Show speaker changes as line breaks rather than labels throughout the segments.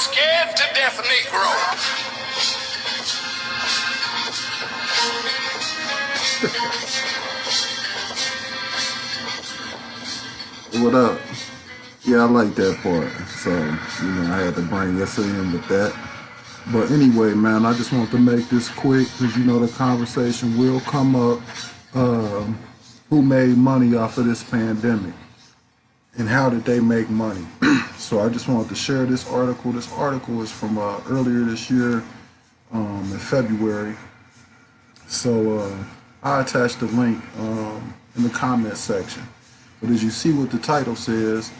scared to death Negro.
What up? Yeah, I like that part. So, I had to bring us in with that. But anyway, man, I just want to make this quick because, the conversation will come up. Who made money off of this pandemic? And how did they make money? So I just wanted to share this article. This article is from earlier this year in February. So I attached the link in the comment section. But as you see what the title says,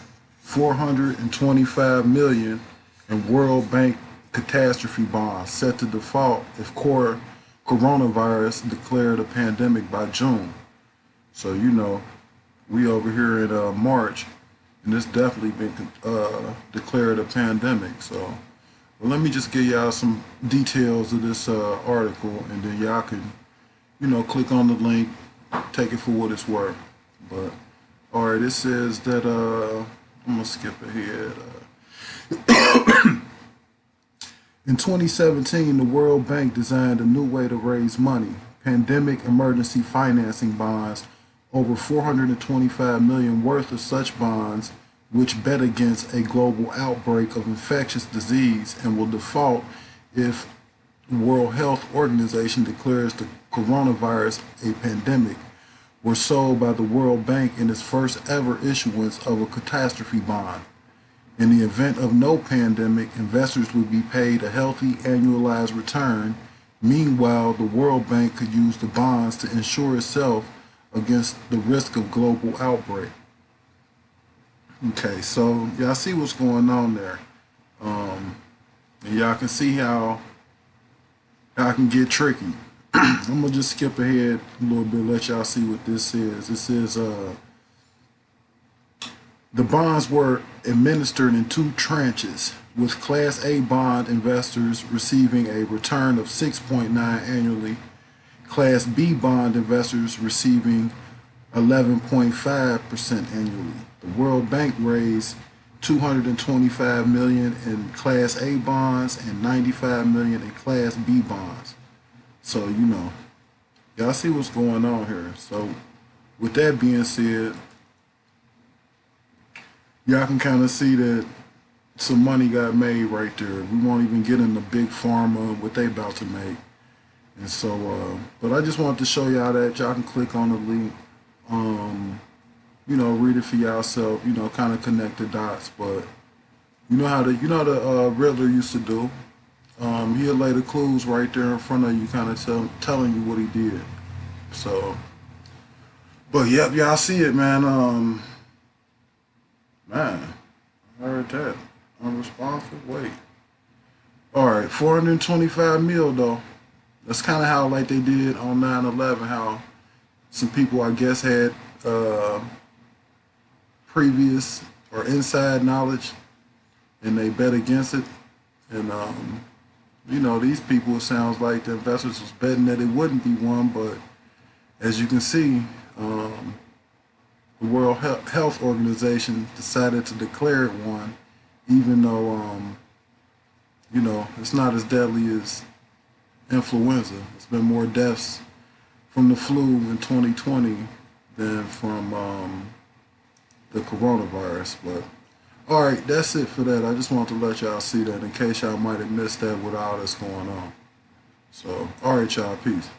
425 million in World Bank catastrophe bonds set to default if coronavirus declared a pandemic by June. So, we over here in March, and it's definitely been declared a pandemic. So, well, let me just give y'all some details of this article, and then y'all can, click on the link, take it for what it's worth. But, all right, it says that, I'm going to skip ahead. In 2017, the World Bank designed a new way to raise money, pandemic emergency financing bonds, over 425 million worth of such bonds, which bet against a global outbreak of infectious disease and will default if the World Health Organization declares the coronavirus a pandemic, were sold by the World Bank in its first ever issuance of a catastrophe bond. In the event of no pandemic, investors would be paid a healthy annualized return. Meanwhile, the World Bank could use the bonds to insure itself against the risk of global outbreak. Okay, so y'all see what's going on there. And y'all can see how I can get tricky. I'm going to just skip ahead a little bit, let y'all see what this is. This is the bonds were administered in two tranches, with Class A bond investors receiving a return of 6.9 annually, Class B bond investors receiving 11.5% annually. The World Bank raised 225 million in Class A bonds and 95 million in Class B bonds. So, y'all see what's going on here. So, with that being said, y'all can kind of see that some money got made right there. We won't even get into big pharma, what they about to make. And so, but I just wanted to show y'all that. Y'all can click on the link, read it for yourself, kind of connect the dots. But how the Riddler used to do. He'll lay the clues right there in front of you, kind of telling you what he did. So, but yep, y'all see it, man. Man, I heard that. Unresponsive. Wait. All right, 425 mil though. That's kind of how like they did on 9/11. How some people, I guess, had previous or inside knowledge, and they bet against it. And these people, it sounds like the investors was betting that it wouldn't be one, but as you can see, the World Health Organization decided to declare it one, even though, it's not as deadly as influenza. It's been more deaths from the flu in 2020 than from the coronavirus. But, all right, that's it for that. I just wanted to let y'all see that in case y'all might have missed that with all that's going on. So, all right, y'all, peace.